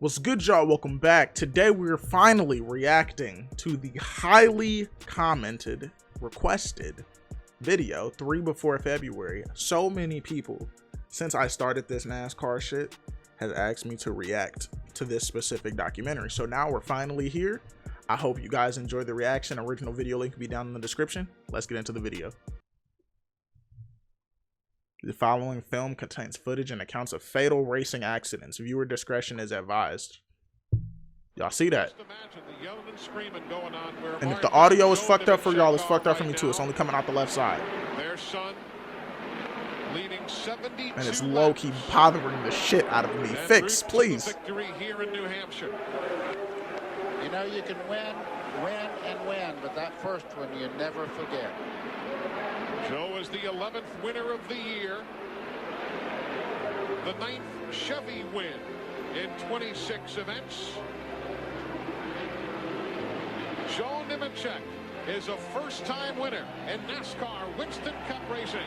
What's good, y'all? Welcome back. Today we're finally reacting to the highly commented, requested video 3 before February. So many people since I started this NASCAR shit has asked me to react to this specific documentary. So now we're finally here. I hope you guys enjoy the reaction. Original video link will be down in the description. Let's get into the video. The following film contains footage and accounts of fatal racing accidents. Viewer discretion is advised. Y'all see that? And if the audio is fucked up for y'all, it's fucked up for me too. It's only coming out the left side. And it's low-key bothering the shit out of me. Fix, please. You know, you can win, but that first one you never forget. Joe is the 11th winner of the year. The 9th Chevy win in 26 events. Joe Nemechek is a first-time winner in NASCAR Winston Cup racing.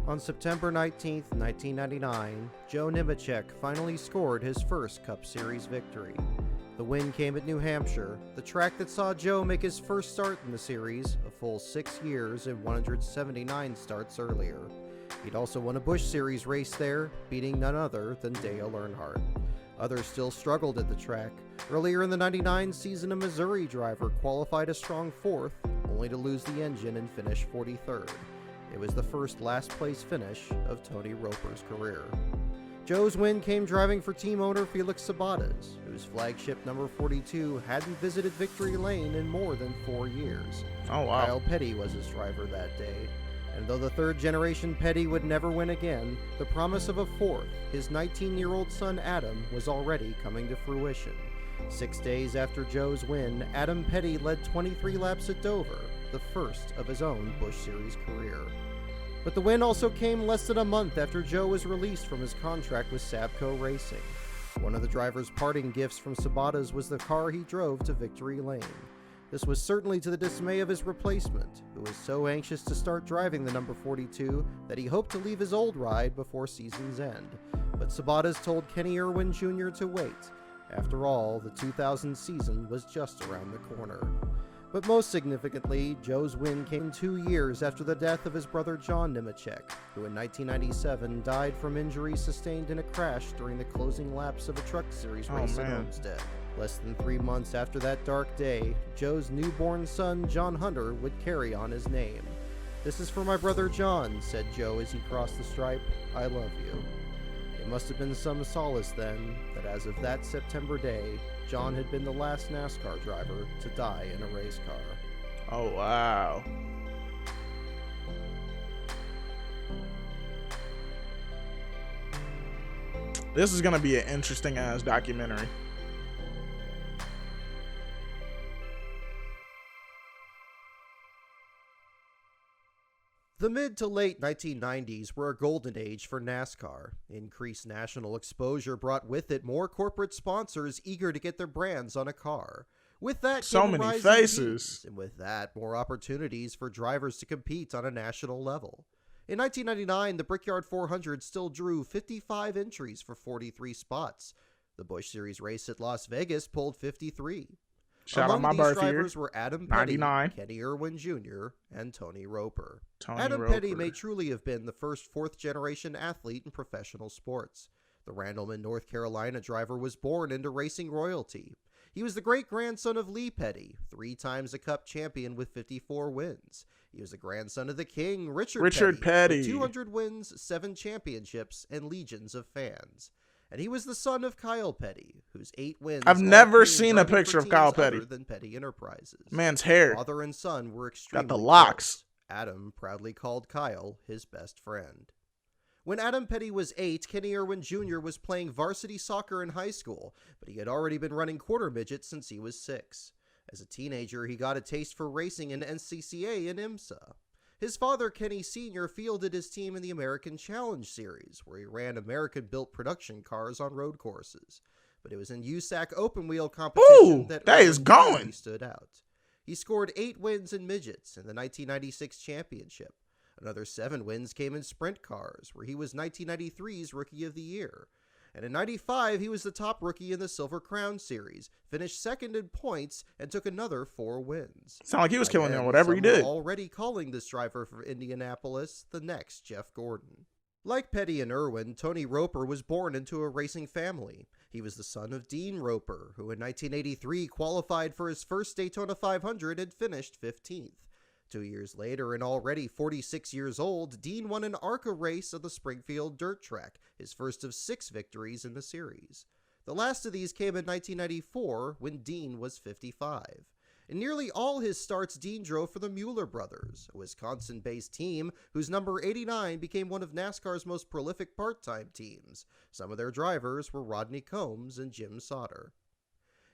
On September 19th, 1999, Joe Nemechek finally scored his first Cup Series victory. The win came at New Hampshire, the track that saw Joe make his first start in the series, a full 6 years and 179 starts earlier. He'd also won a Busch Series race there, beating none other than Dale Earnhardt. Others still struggled at the track. Earlier in the '99 season, a Missouri driver qualified a strong 4th, only to lose the engine and finish 43rd. It was the first last-place finish of Tony Roper's career. Joe's win came driving for team owner Felix Sabates, whose flagship number 42 hadn't visited Victory Lane in more than 4 years. Oh, wow. Kyle Petty was his driver that day, and though the third-generation Petty would never win again, the promise of a 4th, his 19-year-old son Adam, was already coming to fruition. 6 days after Joe's win, Adam Petty led 23 laps at Dover, the first of his own Busch Series career. But the win also came less than a month after Joe was released from his contract with Sabco Racing. One of the driver's parting gifts from Sabates was the car he drove to Victory Lane. This was certainly to the dismay of his replacement, who was so anxious to start driving the number 42 that he hoped to leave his old ride before season's end. But Sabates told Irwin Jr. to wait. After all, the 2000 season was just around the corner. But most significantly, Joe's win came 2 years after the death of his brother John Nemechek, who in 1997 died from injuries sustained in a crash during the closing laps of a Truck Series race at Homestead. Less than 3 months after that dark day, Joe's newborn son John Hunter would carry on his name. "This is for my brother John," said Joe as he crossed the stripe. "I love you." It must have been some solace then that as of that September day, John had been the last NASCAR driver to die in a race car. Oh, wow. This is going to be an interesting ass documentary. The mid to late 1990s were a golden age for NASCAR. Increased national exposure brought with it more corporate sponsors eager to get their brands on a car. With that so came many rising faces, teams, and with that, more opportunities for drivers to compete on a national level. In 1999, the Brickyard 400 still drew 55 entries for 43 spots. The Busch Series race at Las Vegas pulled 53. Shout out my Among birth these drivers year, were Adam Petty, 99. Kenny Irwin Jr., and Tony Roper. Tony Adam Roper. Petty may truly have been the first fourth-generation athlete in professional sports. The Randleman, North Carolina driver was born into racing royalty. He was the great-grandson of Lee Petty, 3 times a Cup champion with 54 wins. He was the grandson of the King, Richard Petty, with 200 wins, 7 championships, and legions of fans. And he was the son of Kyle Petty, whose 8 wins. I've never seen a picture of Kyle Petty. Than Petty Enterprises. Man's hair. Father and son were extremely got the locks. close. Adam proudly called Kyle his best friend. When Adam Petty was 8, Kenny Irwin Jr. was playing varsity soccer in high school, but he had already been running quarter midget since he was 6. As a teenager, he got a taste for racing in NCCA and IMSA. His father, Kenny Sr., fielded his team in the American Challenge Series, where he ran American-built production cars on road courses. But it was in USAC open-wheel competition that Irwin stood out. He scored 8 wins in midgets in the 1996 championship. Another 7 wins came in sprint cars, where he was 1993's Rookie of the Year. And in '95, he was the top rookie in the Silver Crown Series, finished second in points, and took another 4 wins. Sound like he was By killing then, it whatever he some were did. already calling this driver for Indianapolis the next Jeff Gordon. Like Petty and Irwin, Tony Roper was born into a racing family. He was the son of Dean Roper, who in 1983 qualified for his first Daytona 500 and finished 15th. 2 years later, and already 46 years old, Dean won an ARCA race at the Springfield Dirt Track, his first of 6 victories in the series. The last of these came in 1994, when Dean was 55. In nearly all his starts, Dean drove for the Mueller brothers, a Wisconsin-based team whose number 89 became one of NASCAR's most prolific part-time teams. Some of their drivers were Rodney Combs and Jim Sauter.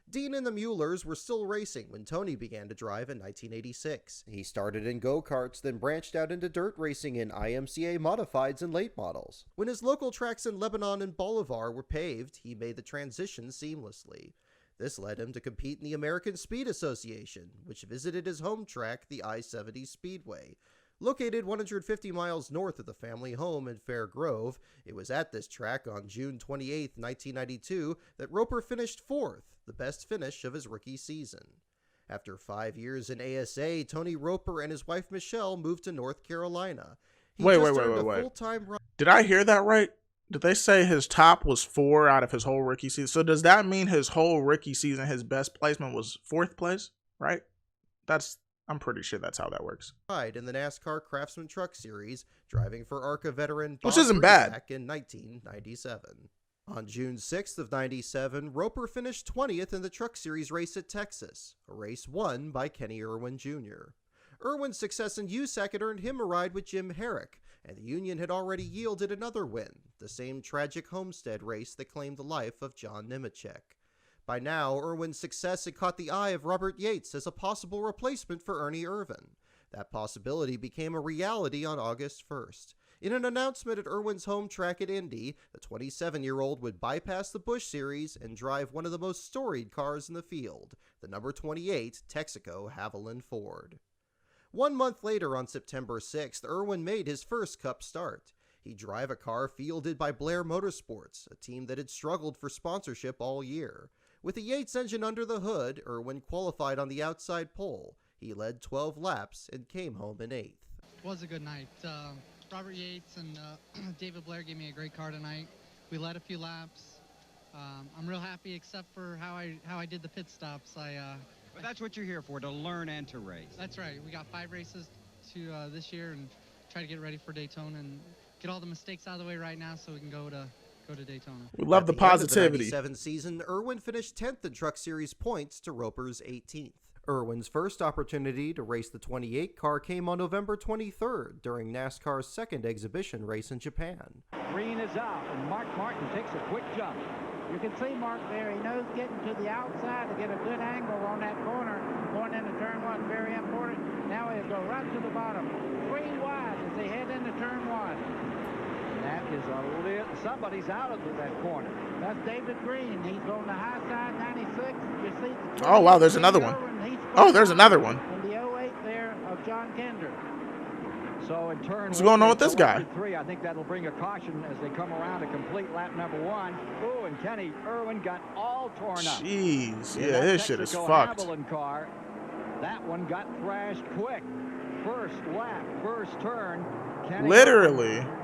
Dean and the Muellers were still racing when Tony began to drive in 1986. He started in go-karts, then branched out into dirt racing in IMCA modifieds and late models. When his local tracks in Lebanon and Bolivar were paved, he made the transition seamlessly. This led him to compete in the American Speed Association, which visited his home track, the I-70 Speedway. Located 150 miles north of the family home in Fair Grove, it was at this track on June 28, 1992, that Roper finished 4th, the best finish of his rookie season. After 5 years in ASA, Tony Roper and his wife Michelle moved to North Carolina. Wait. Full-time Did I hear that right? Did they say his top was 4 out of his whole rookie season? So does that mean his whole rookie season, his best placement was 4th place, right? I'm pretty sure that's how that works. Ride in the NASCAR Craftsman Truck Series, driving for ARCA veteran Which Bob isn't bad. back in 1997. On June 6th of 97, Roper finished 20th in the Truck Series race at Texas, a race won by Kenny Irwin Jr. Irwin's success in USAC had earned him a ride with Jim Herrick, and the Union had already yielded another win, the same tragic Homestead race that claimed the life of John Nemechek. By now, Irwin's success had caught the eye of Robert Yates as a possible replacement for Ernie Irvin. That possibility became a reality on August 1st. In an announcement at Irwin's home track at Indy, the 27-year-old would bypass the Busch Series and drive one of the most storied cars in the field, the number 28 Texaco Haviland Ford. 1 month later, on September 6th, Irwin made his first Cup start. He'd drive a car fielded by Blair Motorsports, a team that had struggled for sponsorship all year. With the Yates engine under the hood, Irwin qualified on the outside pole. He led 12 laps and came home in 8th. It was a good night. Robert Yates and David Blair gave me a great car tonight. We led a few laps. I'm real happy, except for how I did the pit stops. But that's what you're here for, to learn and to race. That's right. We got 5 races to this year and try to get ready for Daytona and get all the mistakes out of the way right now so we can go to Daytona. We love the positivity. At the end of the 97 season, Irwin finished 10th in Truck Series points to Roper's 18th. Irwin's first opportunity to race the 28 car came on November 23rd during NASCAR's second exhibition race in Japan. Green is out, and Mark Martin takes a quick jump. You can see Mark there. He knows getting to the outside to get a good angle on that corner. Going into turn 1, very important. Now he'll go right to the bottom. 3 wide as they head into turn 1. That is a lit. Somebody's out of that corner. That's David Green. He's on the high side, 96. You see the Oh, wow, there's another one. Oh, there's another one. In the 08 there of John Kender. So in turn What's going on with this guy? 3, I think that'll bring a caution as they come around to complete lap number 1. Oh, and Kenny Irwin got all torn up. Jeez, yeah, this shit is fucked. Car, that one got thrashed quick. First lap, first turn. Kenny Literally. Irwin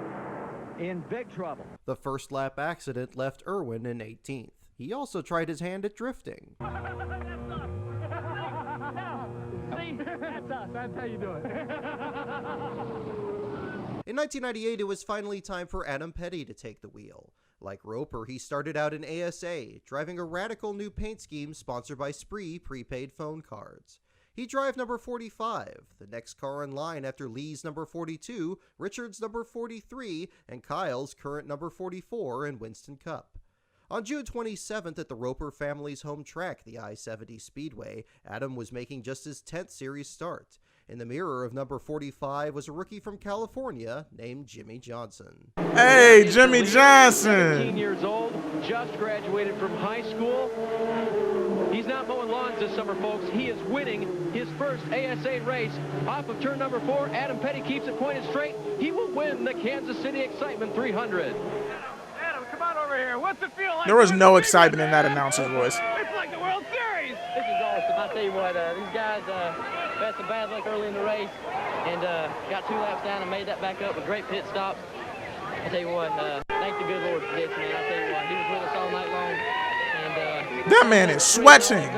in big trouble. The first lap accident left Irwin in 18th. He also tried his hand at drifting. That's us. That's how you do it. In 1998, it was finally time for Adam Petty to take the wheel. Like Roper, he started out in ASA, driving a radical new paint scheme sponsored by Spree prepaid phone cards. He drove number 45, the next car in line after Lee's number 42, Richard's number 43, and Kyle's current number 44 in Winston Cup. On June 27th at the Roper family's home track, the I-70 Speedway, Adam was making just his 10th series start. In the mirror of number 45 was a rookie from California named Jimmy Johnson. Hey, Jimmy Johnson! 17 years old, just graduated from high school. He's not mowing lawns this summer, folks. He is winning his first ASA race. Off of turn number 4, Adam Petty keeps it pointed straight. He will win the Kansas City Excitement 300. Adam, come on over over here. What's it feel like? There was no excitement in that announcer's voice. It's like the World Series. This is awesome. I tell you what, these guys had some bad luck early in the race and got 2 laps down and made that back up with great pit stops. I tell you what, thank the good Lord for this, man. I tell you what, he was with us all night long. And that man is sweating.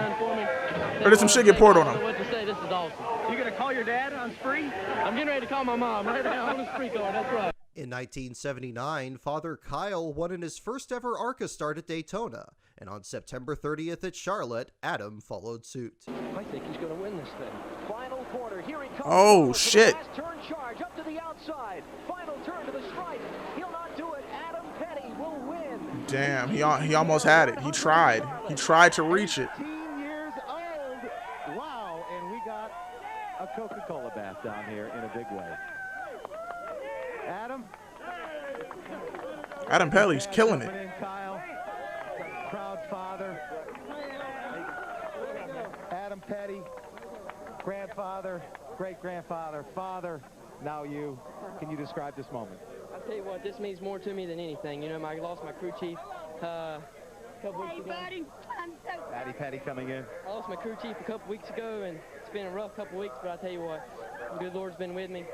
Or did some shit get poured on him? What to say? This is awesome. You gonna call your dad on spree? I'm getting ready to call my mom right now on the spree car. That's right. In 1979, Father Kyle won in his first ever ARCA start at Daytona, and on September 30th at Charlotte, Adam followed suit. I think he's going to win this thing. Final quarter, here he comes. Oh, shit. Last turn charge up to the outside. Final turn to the stripe. He'll not do it. Adam Petty will win. Damn, he almost had it. He tried. He tried to reach it. 18 years old. Wow, and we got a Coca-Cola bath down here in a big way. Adam Pelly's killing it. Kyle, proud father. Adam Petty, grandfather, great-grandfather, father, now you. Can you describe this moment? I'll tell you what, this means more to me than anything. You know, I lost my crew chief a couple weeks ago. Buddy, I'm so Patty Petty coming in. I lost my crew chief a couple weeks ago, and it's been a rough couple weeks, but I tell you what, the good Lord's been with me.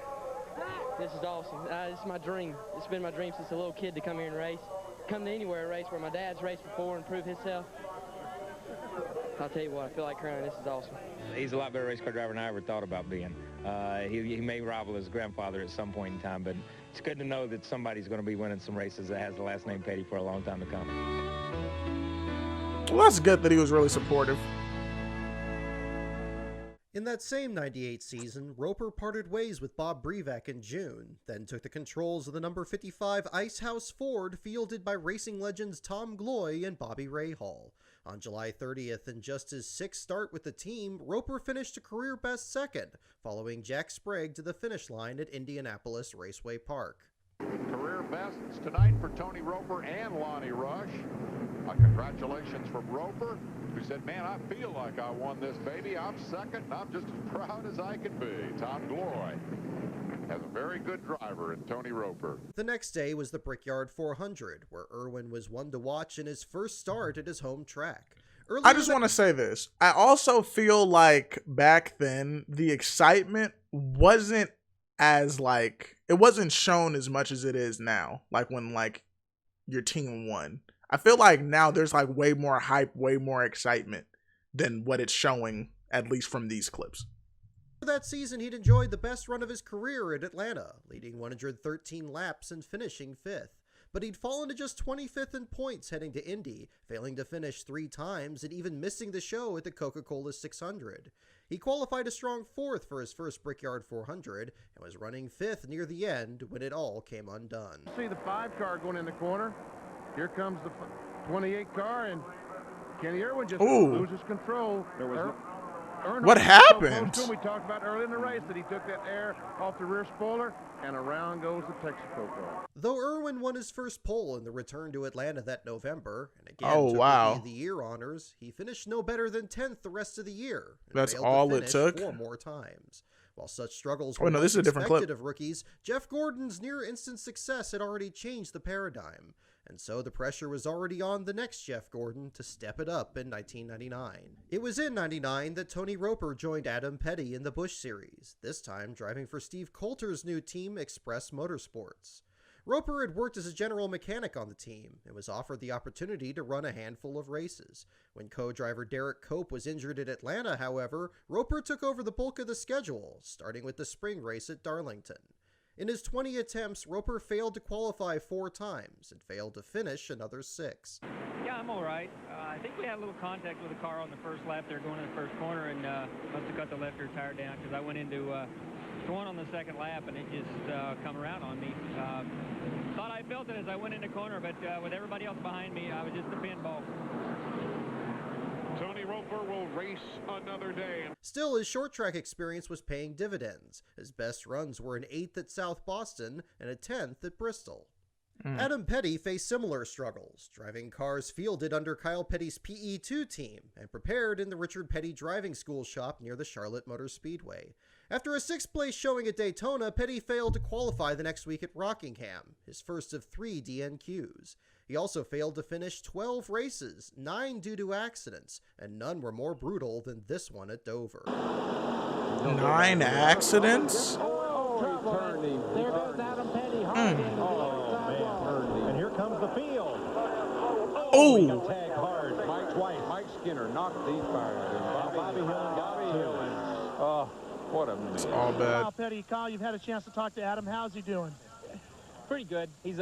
This is awesome. This is my dream. It's been my dream since a little kid to come here and race. Come to anywhere race where my dad's raced before and prove himself. I'll tell you what, I feel like crying. This is awesome. He's a lot better race car driver than I ever thought about being. He may rival his grandfather at some point in time, but it's good to know that somebody's going to be winning some races that has the last name Petty for a long time to come. Well, that's good that he was really supportive. In that same 98 season, Roper parted ways with Bob Brevak in June, then took the controls of the number 55 Icehouse Ford fielded by racing legends Tom Gloy and Bobby Rahal. On July 30th, in just his 6th start with the team, Roper finished a career-best second, following Jack Sprague to the finish line at Indianapolis Raceway Park. Career bests tonight for Tony Roper and Lonnie Rush. Congratulations from Roper, who said, man, I feel like I won this baby. I'm second, and I'm just as proud as I can be. Tom Gloy has a very good driver in Tony Roper. The next day was the Brickyard 400, where Irwin was one to watch in his first start at his home track. I just want to say this. I also feel like back then, the excitement wasn't as it wasn't shown as much as it is now. Like when your team won. I feel like now there's way more hype, way more excitement than what it's showing, at least from these clips. That season, he'd enjoyed the best run of his career at Atlanta, leading 113 laps and finishing 5th. But he'd fallen to just 25th in points heading to Indy, failing to finish 3 times and even missing the show at the Coca-Cola 600. He qualified a strong 4th for his first Brickyard 400 and was running 5th near the end when it all came undone. See the 5 car going in the corner. Here comes the 28 car, and Kenny Irwin just loses control. What happened? We talked about early in the race that he took that air off the rear spoiler, and around goes the Texaco car. Though Irwin won his first pole in the return to Atlanta that November, and again took Rookie of the Year honors, he finished no better than 10th the rest of the year. That's all it took? 4 more times. While such struggles were this is a different clip of rookies, Jeff Gordon's near-instant success had already changed the paradigm. And so the pressure was already on the next Jeff Gordon to step it up in 1999. It was in 99 that Tony Roper joined Adam Petty in the Busch Series, this time driving for Steve Coulter's new team, Express Motorsports. Roper had worked as a general mechanic on the team and was offered the opportunity to run a handful of races. When co-driver Derek Cope was injured at Atlanta, however, Roper took over the bulk of the schedule, starting with the spring race at Darlington. In his 20 attempts, Roper failed to qualify 4 times and failed to finish another 6. Yeah, I'm all right. I think we had a little contact with the car on the first lap there going in the first corner, and must have cut the left rear tire down because I went into one on the second lap, and it just come around on me. Thought I felt it as I went in the corner, but with everybody else behind me, I was just a pinball. Tony Roper will race another day. Still, his short track experience was paying dividends. His best runs were an 8th at South Boston and a 10th at Bristol. Adam Petty faced similar struggles, driving cars fielded under Kyle Petty's PE2 team and prepared in the Richard Petty driving school shop near the Charlotte Motor Speedway. After a 6th place showing at Daytona, Petty failed to qualify the next week at Rockingham, his first of 3 DNQs. He also failed to finish 12 races, 9 due to accidents, and none were more brutal than this one at Dover. 9 accidents? There goes Adam Petty hard into the sidewalk. And here comes the field. Oh! He got tagged hard. Mike White, Mike Skinner knocked these fires. Bobby Hill and Bobby Hill. Oh, what a mess. It's all bad. Kyle Petty, Kyle, you've had a chance to talk to Adam. How's he doing? Pretty good. He's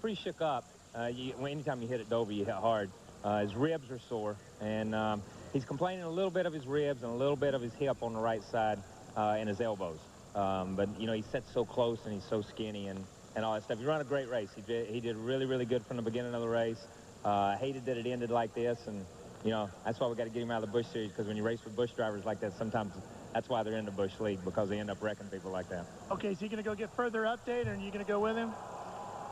pretty shook up. Anytime you hit at Dover, you hit hard. His ribs are sore, and he's complaining a little bit of his ribs and a little bit of his hip on the right side and his elbows. But, you know, he sits so close and he's so skinny and all that stuff. He ran a great race. He did really, really good from the beginning of the race. Hated that it ended like this, and, you know, that's why we got to get him out of the Busch series, because when you race with Busch drivers like that, sometimes that's why they're in the Busch league, because they end up wrecking people like that. Okay, is he going to go get further update, or are you going to go with him?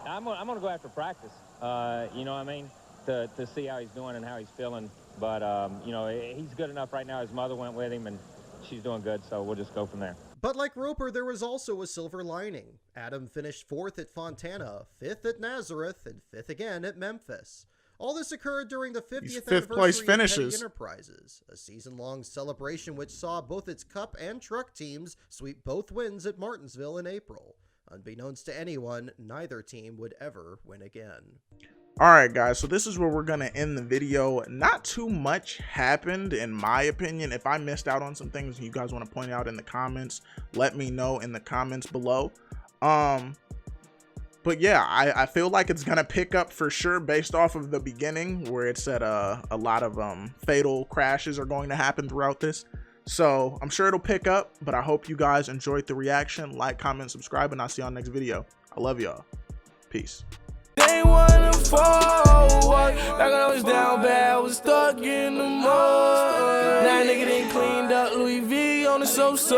I'm going to go after practice, you know what I mean, to see how he's doing and how he's feeling. But, you know, he's good enough right now. His mother went with him, and she's doing good, so we'll just go from there. But like Roper, there was also a silver lining. Adam finished 4th at Fontana, 5th at Nazareth, and 5th again at Memphis. All this occurred during the 50th anniversary of Petty Enterprises, a season-long celebration which saw both its Cup and Truck teams sweep both wins at Martinsville in April. Unbeknownst to anyone, neither team would ever win again. Alright guys, so this is where we're going to end the video. Not too much happened in my opinion. If I missed out on some things you guys want to point out in the comments, let me know in the comments below. But yeah, I feel like it's going to pick up for sure based off of the beginning where it said a lot of fatal crashes are going to happen throughout this. So I'm sure it'll pick up, but I hope you guys enjoyed the reaction. Like, comment, subscribe, and I'll see y'all next video. I love y'all. Peace. They wanna forward, like I was down bad, was stuck in the mud. Now nigga done cleaned up Louis V on the so-so.